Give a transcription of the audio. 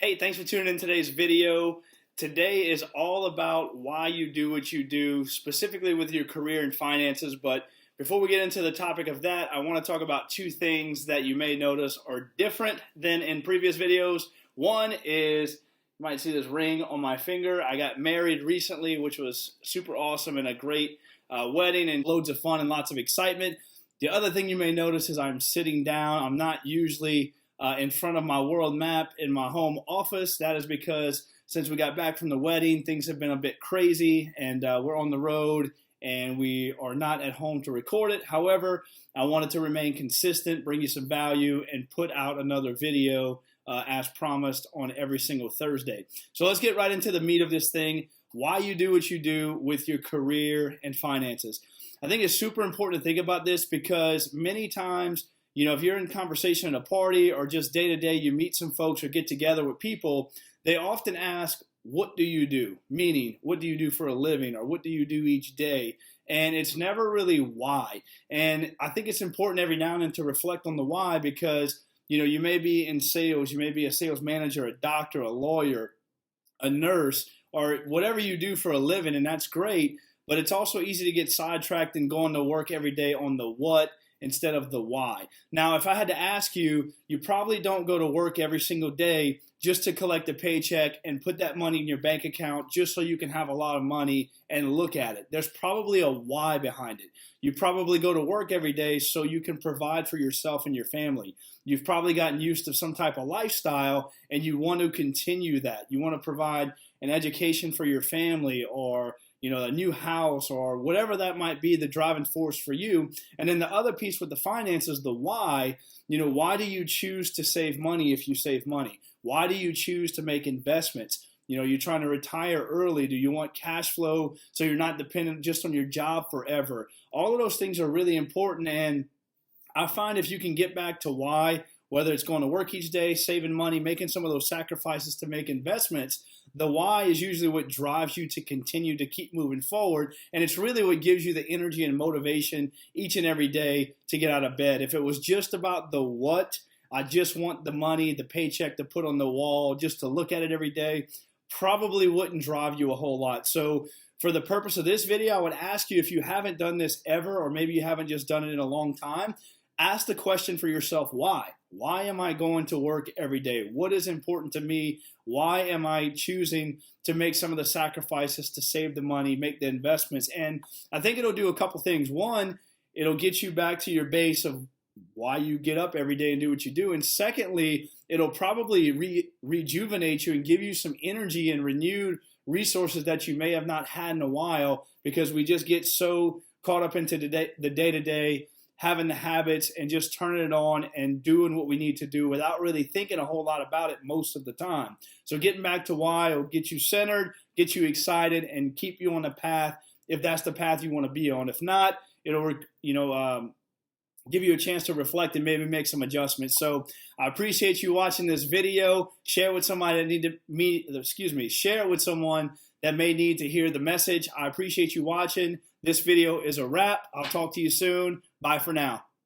Hey, thanks for tuning in today's video. Today is all about why you do what you do, specifically with your career and finances. But before we get into the topic of that, I want to talk about two things that you may notice are different than in previous videos. One is, you might see this ring on my finger. I got married recently, which was super awesome and a great wedding and loads of fun and lots of excitement. The other thing you may notice is I'm sitting down. I'm not usually in front of my world map in my home office. That is because since we got back from the wedding, things have been a bit crazy and we're on the road and we are not at home to record it. However, I wanted to remain consistent, bring you some value, and put out another video as promised on every single Thursday. So let's get right into the meat of this thing, why you do what you do with your career and finances. I think it's super important to think about this because many times, if you're in conversation at a party or just day to day, you meet some folks or get together with people, they often ask, what do you do? Meaning, what do you do for a living or what do you do each day? And it's never really why. And I think it's important every now and then to reflect on the why because, you may be in sales, you may be a sales manager, a doctor, a lawyer, a nurse, or whatever you do for a living, and that's great. But it's also easy to get sidetracked and going to work every day on the what instead of the why. Now, if I had to ask you, you probably don't go to work every single day just to collect a paycheck and put that money in your bank account just so you can have a lot of money and look at it. There's probably a why behind it. You probably go to work every day so you can provide for yourself and your family. You've probably gotten used to some type of lifestyle and you want to continue that. You want to provide an education for your family or a new house or whatever that might be, the driving force for you. And then the other piece with the finances, the why, why do you choose to save money if you save money? Why do you choose to make investments? You're trying to retire early. Do you want cash flow so you're not dependent just on your job forever? All of those things are really important. And I find if you can get back to why, whether it's going to work each day, saving money, making some of those sacrifices to make investments, the why is usually what drives you to continue to keep moving forward. And it's really what gives you the energy and motivation each and every day to get out of bed. If it was just about the what, I just want the money, the paycheck to put on the wall, just to look at it every day, probably wouldn't drive you a whole lot. So for the purpose of this video, I would ask you, if you haven't done this ever, or maybe you haven't just done it in a long time, ask the question for yourself, why? Why am I going to work every day? What is important to me? Why am I choosing to make some of the sacrifices to save the money, make the investments? And I think it'll do a couple things. One, it'll get you back to your base of why you get up every day and do what you do. And secondly, it'll probably rejuvenate you and give you some energy and renewed resources that you may have not had in a while because we just get so caught up into the day-to-day, having the habits and just turning it on and doing what we need to do without really thinking a whole lot about it most of the time. So getting back to why will get you centered, get you excited, and keep you on the path if that's the path you want to be on. If not, it'll give you a chance to reflect and maybe make some adjustments. So I appreciate you watching this video. Share it with somebody share it with someone that may need to hear the message. I appreciate you watching. This video is a wrap. I'll talk to you soon. Bye for now.